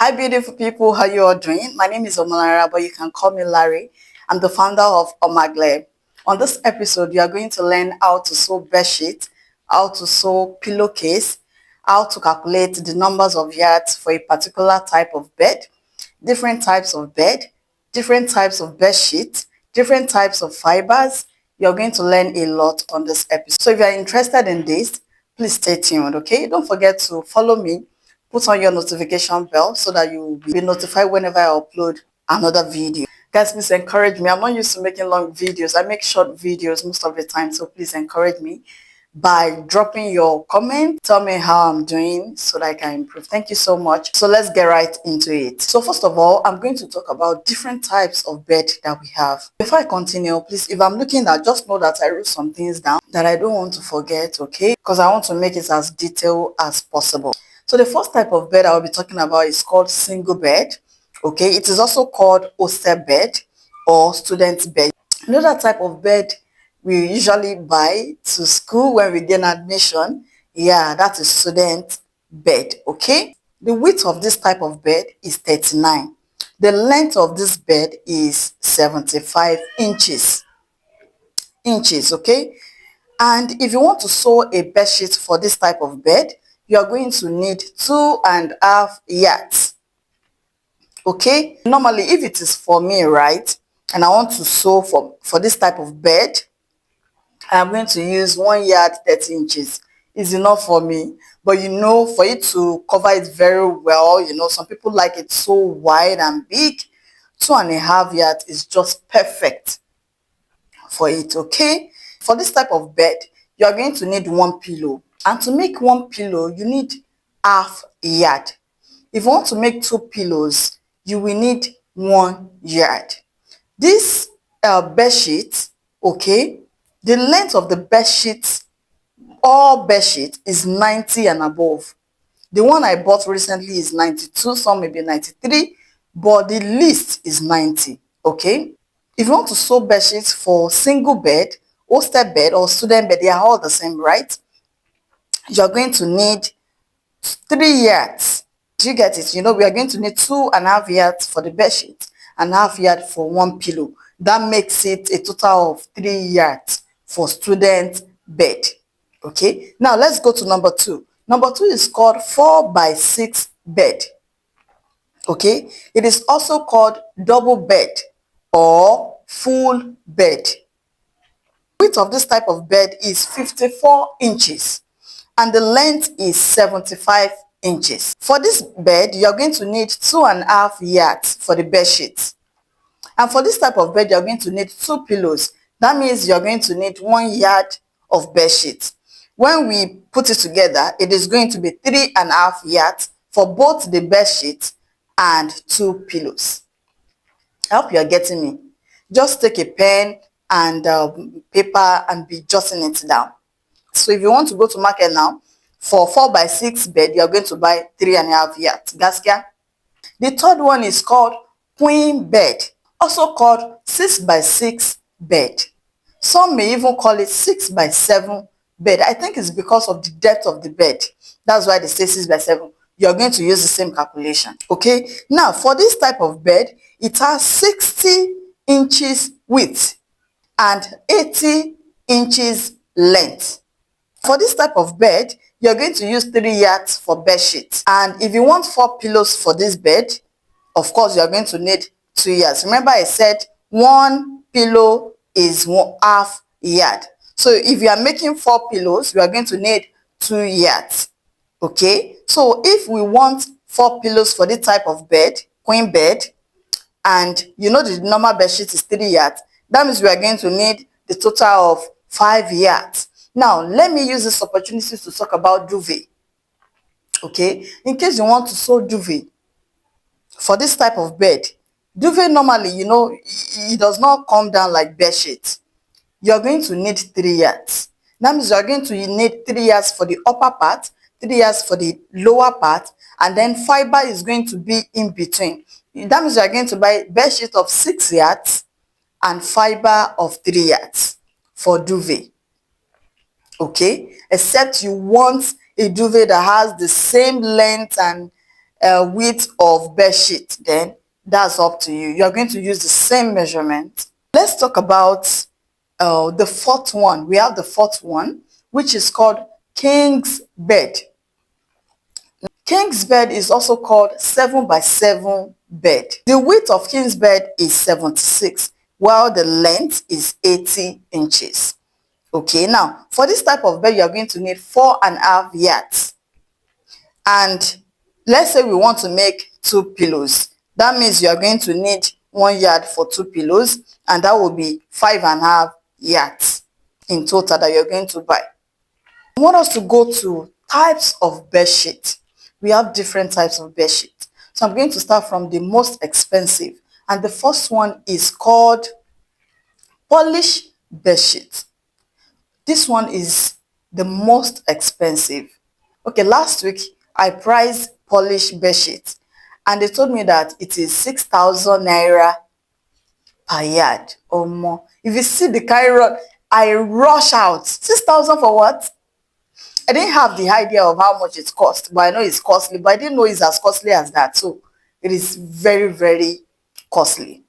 Hi beautiful people, how you all doing? My name is Omalara, but you can call me Larry. I'm the founder of Omagle. On this episode, you are going to learn how to sew bedsheet, how to sew pillowcase, how to calculate the numbers of yards for a particular type of bed, different types of bed, different types of bedsheet, different types of fibers. You're going to learn a lot on this episode. So if you're interested in this, please stay tuned, okay? Don't forget to follow me, put on your notification bell so that you will be notified whenever I upload another video. Guys, please encourage me. I'm not used to making long videos. I make short videos most of the time, so please encourage me by dropping your comment. Tell me how I'm doing so that I can improve. Thank you so much. So let's get right into it. So first of all, I'm going to talk about different types of bed that we have. Before I continue, please, if I'm looking at, just know that I wrote some things down that I don't want to forget, okay? Because I want to make it as detailed as possible. So the first type of bed I will be talking about is called single bed. Okay, it is also called hostel bed or student bed. Another type of bed we usually buy to school when we gain admission, yeah, that is student bed. Okay, the width of this type of bed is 39. The length of this bed is 75 inches. Okay, and if you want to sew a bed sheet for this type of bed, you are going to need 2.5 yards. Okay, normally if it is for me, right, and I want to sew for this type of bed, I'm going to use 1 yard 30 inches. Is enough for me. But you know, for it to cover it very well, you know, some people like it so wide and big. 2.5 yards is just perfect for it. Okay, for this type of bed, you are going to need 1 pillow, and to make 1 pillow you need half yard. If you want to make 2 pillows, you will need 1 yard. This bed sheet, okay, the length of the bed sheet, all bed sheet, is 90 and above. The one I bought recently is 92, some maybe 93, but the least is 90. Okay, if you want to sew bed sheets for single bed, hostel bed or student bed, they are all the same, right? You're going to need 3 yards. Do you get it? You know, we are going to need 2.5 yards for the bed sheet and half yard for 1 pillow. That makes it a total of 3 yards for student bed. Okay, now let's go to number 2. Number 2 is called 4x6 bed. Okay, it is also called double bed or full bed. The width of this type of bed is 54 inches and the length is 75 inches. For this bed, you're going to need 2.5 yards for the bed sheet. And for this type of bed, you're going to need 2 pillows. That means you're going to need 1 yard of bed sheet. When we put it together, it is going to be 3.5 yards for both the bed sheet and 2 pillows. I hope you are getting me. Just take a pen and paper and be jotting it down. So if you want to go to market now, for 4x6 bed, you are going to buy 3.5 yards. Gaskia. The third one is called queen bed, also called 6x6 bed. Some may even call it 6x7 bed. I think it's because of the depth of the bed. That's why they say 6x7. You're going to use the same calculation. Okay. Now, for this type of bed, it has 60 inches width and 80 inches length. For this type of bed, you're going to use 3 yards for bed sheets. And if you want 4 pillows for this bed, of course, you're going to need 2 yards. Remember I said 1 pillow is half yard. So if you are making 4 pillows, you are going to need 2 yards. Okay, so if we want 4 pillows for this type of bed, queen bed, and you know the normal bed sheet is 3 yards, that means we are going to need the total of 5 yards. Now, let me use this opportunity to talk about duvet. Okay, in case you want to sew duvet for this type of bed, duvet normally, you know, it does not come down like bed sheet. You're going to need 3 yards. That means you're going to need 3 yards for the upper part, 3 yards for the lower part, and then fiber is going to be in between. That means you're going to buy bed sheet of 6 yards and fiber of 3 yards for duvet. Okay, except you want a duvet that has the same length and width of bed sheet, then that's up to you. You are going to use the same measurement. Let's talk about the fourth one. We have the fourth one, which is called king's bed. King's bed is also called 7 by 7 bed. The width of king's bed is 76, while the length is 80 inches. Okay, now for this type of bed, you are going to need 4.5 yards. And let's say we want to make 2 pillows. That means you are going to need 1 yard for 2 pillows, and that will be 5.5 yards in total that you're going to buy. I want us to go to types of bed sheet. We have different types of bed sheet. So I'm going to start from the most expensive. And the first one is called polish bed sheet. This one is the most expensive. Okay, last week I priced polish bed sheet and they told me that it is 6,000 naira per yard or more. If you see the carry, I rush out. 6,000 for what? I didn't have the idea of how much it cost, but I know it's costly, but I didn't know it's as costly as that. So it is very, very costly.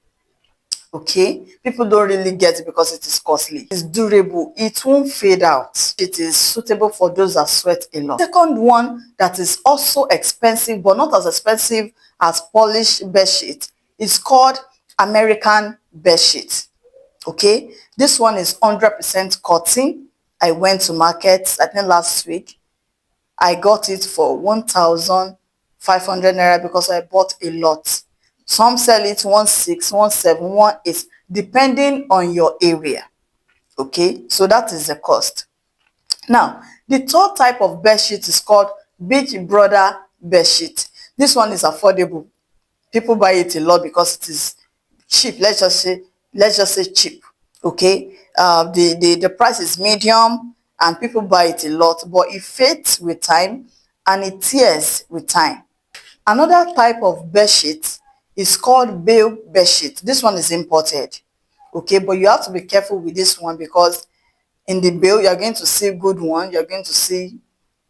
Okay, people don't really get it because it is costly. It's durable, it won't fade out. It is suitable for those that sweat a lot. Second one that is also expensive but not as expensive as polished bed sheet is called American bed sheet. Okay, this one is 100% cotton. I went to market, I think last week. I got it for 1,500 naira because I bought a lot. Some sell it 16, 17, 18, depending on your area. Okay, so that is the cost. Now, the third type of bed sheet is called Beach Brother bed sheet. This one is affordable. People buy it a lot because it is cheap. Let's just say cheap. Okay, the price is medium and people buy it a lot, but it fades with time and it tears with time. Another type of bed sheet is called bale bed sheet. This one is imported. Okay, but you have to be careful with this one because in the bale you're going to see good one, you're going to see,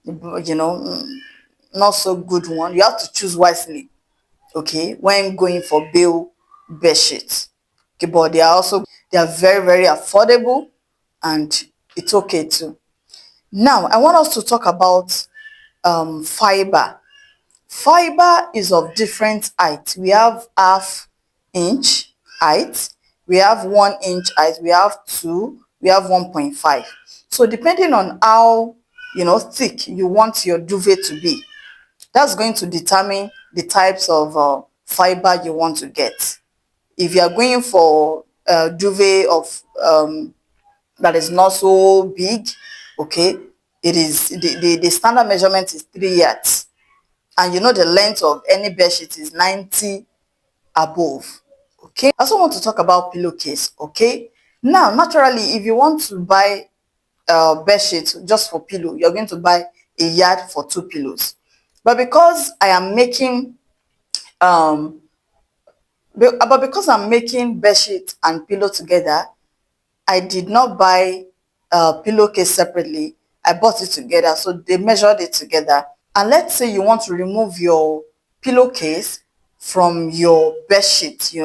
not so good one. You have to choose wisely. Okay, when going for bale bed sheets. Okay, but they are very, very affordable and it's okay too. Now I want us to talk about fiber. Fiber is of different height. We have half inch height, we have 1 inch height, we have 2, we have 1.5. So depending on how thick you want your duvet to be, that's going to determine the types of fiber you want to get. If you are going for a duvet of that is not so big, okay, it is the standard measurement is 3 yards, and the length of any bed sheet is 90 above. Okay, I also want to talk about pillowcase. Okay, now naturally if you want to buy bed sheet just for pillow, you're going to buy a yard for 2 pillows. But because I am making um but because I'm making bed sheet and pillow together, I did not buy pillowcase separately. I bought it together, so they measured it together. And let's say you want to remove your pillowcase from your bed sheet,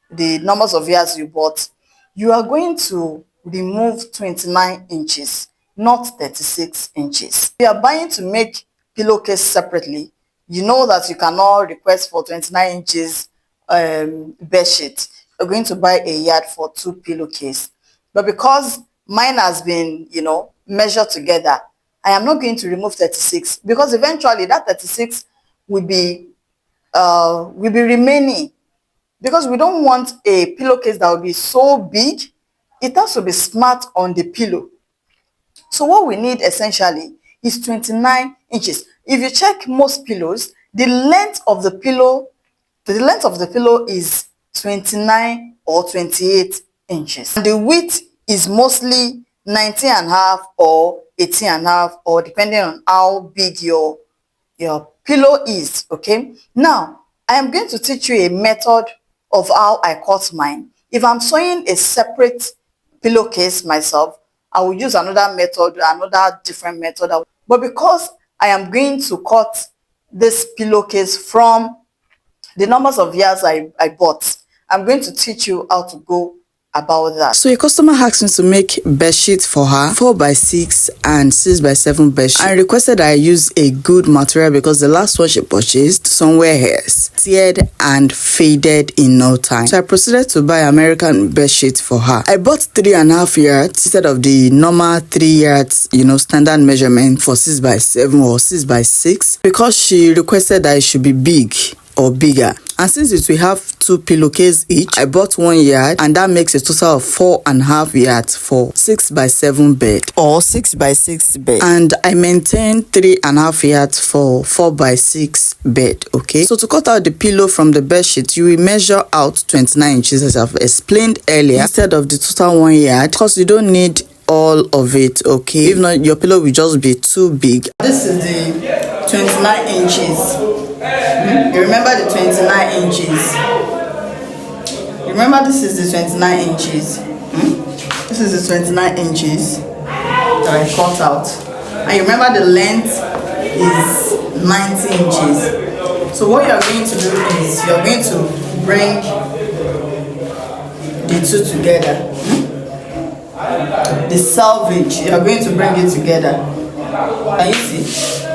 the numbers of years you bought, you are going to remove 29 inches, not 36 inches. If you are buying to make pillowcase separately, you know that you cannot request for 29 inches bed sheet. You're going to buy a yard for 2 pillowcase. But because mine has been, measured together, I am not going to remove 36 because eventually that 36 will be remaining, because we don't want a pillowcase that will be so big. It has to be smart on the pillow. So what we need essentially is 29 inches. If you check most pillows, the length of the pillow is 29 or 28 inches. And the width is mostly 19.5 or 18.5, or depending on how big your pillow is. Okay, now I am going to teach you a method of how I cut mine. If I'm sewing a separate pillowcase myself, I will use another method, another different method. But because I am going to cut this pillowcase from the numbers of yards I bought. I'm going to teach you how to go about that. So a customer asked me to make bed sheet for her, 4x6 and 6x7 bed sheet, and requested I use a good material because the last one she purchased somewhere has teared and faded in no time. So I proceeded to buy American bed sheet for her. I bought 3.5 yards instead of the normal 3 yards, standard measurement for 6x7 or 6x6 because she requested that it should be big or bigger. And since it will have 2 pillowcases each, I bought 1 yard, and that makes a total of 4.5 yards for 6x7 bed or 6x6 bed. And I maintain 3.5 yards for 4x6 bed. Okay, so to cut out the pillow from the bed sheet, you will measure out 29 inches as I've explained earlier instead of the total 1 yard, because you don't need all of it. Okay, if not, your pillow will just be too big. This is the 29 inches. You remember the 29 inches? Remember, this is the 29 inches. This is the 29 inches that I cut out. And you remember the length is 90 inches. So what you're going to do is you're going to bring the two together. The selvage, you're going to bring it together. Can you see?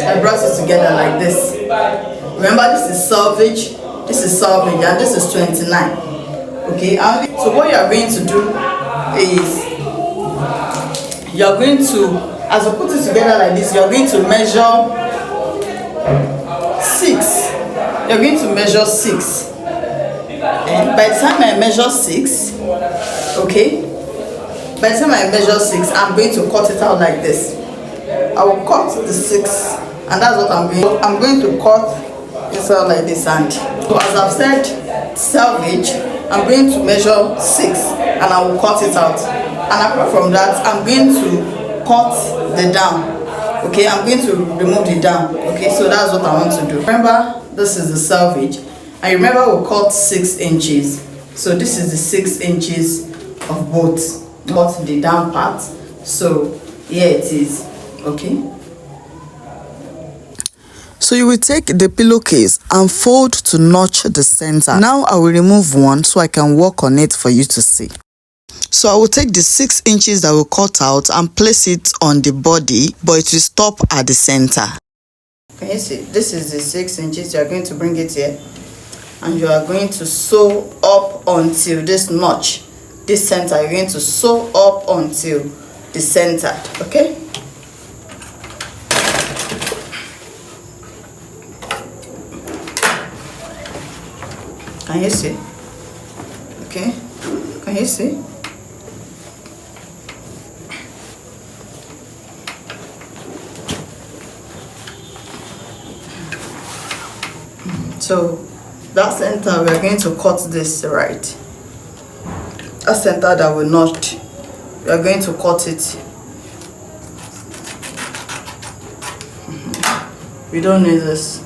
I brought it together like this. Remember, this is selvage, and this is 29. Okay, so what you are going to do is you are going to, as you put it together like this, you are going to measure 6. You're going to measure 6. And by the time I measure 6, okay, by the time I measure 6, I'm going to cut it out like this. I will cut the 6, and that's what I'm doing. I'm going to cut this out like this, and so as I've said, selvage, I'm going to measure 6 and I will cut it out. And apart from that, I'm going to cut the down. Okay, I'm going to remove the down. Okay, so that's what I want to do. Remember, this is the selvage, and remember we cut 6 inches. So this is the 6 inches of both, not the down part. So here it is. Okay, so you will take the pillowcase and fold to notch the center. Now I will remove one so I can work on it for you to see. So I will take the 6 inches that we cut out and place it on the body, but it will stop at the center. Can you see? This is the 6 inches. You are going to bring it here, and you are going to sew up until this notch, this center. You're going to sew up until the center. Okay. Can you see? Okay, can you see? So that center, we are going to cut this right. That center that we notched, we are going to cut it. We don't need this.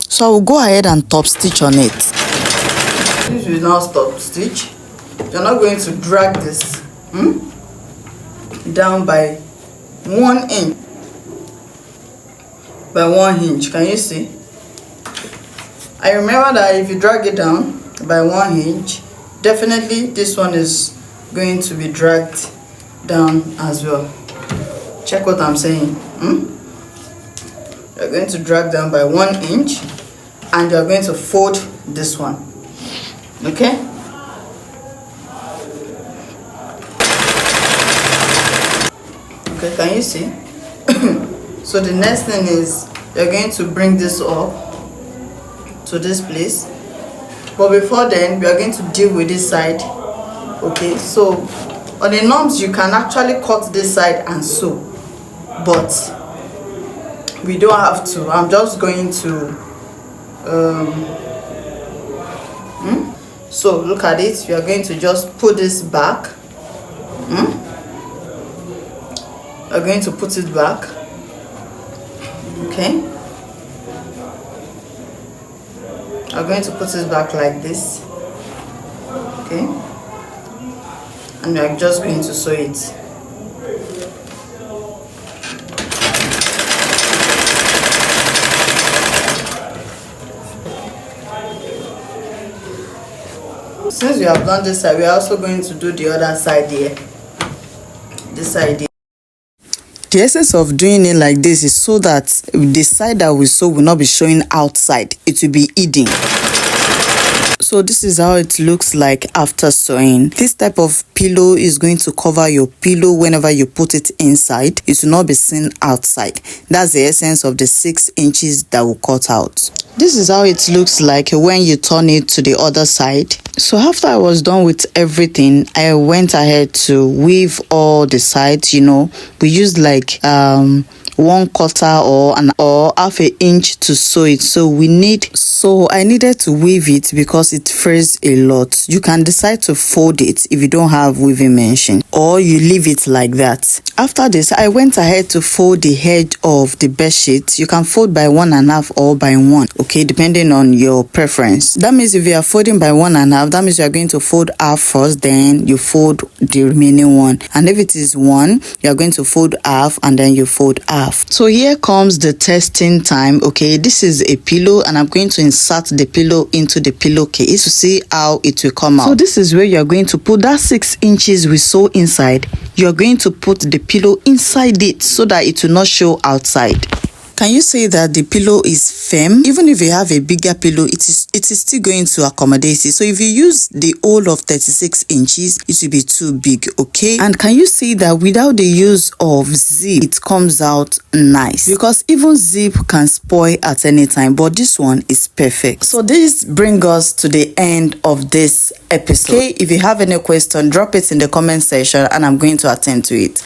So I will go ahead and top stitch on it. This is now top stitch. You're not going to drag this down by 1 inch. By 1 inch, can you see? I remember that if you drag it down by 1 inch, definitely this one is going to be dragged down as well. Check what I'm saying. You're going to drag down by 1 inch, and you're going to fold this one. Okay? Okay, can you see? So the next thing is you're going to bring this up to this place, but before then we are going to deal with this side. Okay, so on the norms you can actually cut this side and sew, but we don't have to. I'm just going to so look at it. We are going to just put this back. We're going to put it back. Okay, I'm going to put it back like this. Okay, and we're just going to sew it. Since we have done this side, we are also going to do the other side here. This side here. The essence of doing it like this is so that the side that we sew will not be showing outside. It will be hidden. So this is how it looks like after sewing. This type of pillow is going to cover your pillow whenever you put it inside. It will not be seen outside. That's the essence of the 6 inches that will cut out. This is how it looks like when you turn it to the other side. So after I was done with everything, I went ahead to weave all the sides. You know, we used like 1/4 or half an inch to sew it. So I needed to weave it because it frays a lot. You can decide to fold it if you don't have weaving machine, or you leave it like that. After this, I went ahead to fold the edge of the bed sheet. You can fold by 1/2 or by 1, okay, depending on your preference. That means if you are folding by 1/2, that means you are going to fold half first, then you fold the remaining one. And if it is 1, you are going to fold half and then you fold half. So here comes the testing time. Okay, this is a pillow and I'm going to insert the pillow into the pillowcase to see how it will come out. So this is where you are going to put that 6 inches we sew inside. You are going to put the pillow inside it so that it will not show outside. Can you say that the pillow is firm? Even if you have a bigger pillow, it is still going to accommodate it. So if you use the whole of 36 inches, it will be too big, okay? And can you see that without the use of zip, it comes out nice? Because even zip can spoil at any time, but this one is perfect. So this brings us to the end of this episode. Okay, if you have any question, drop it in the comment section and I'm going to attend to it.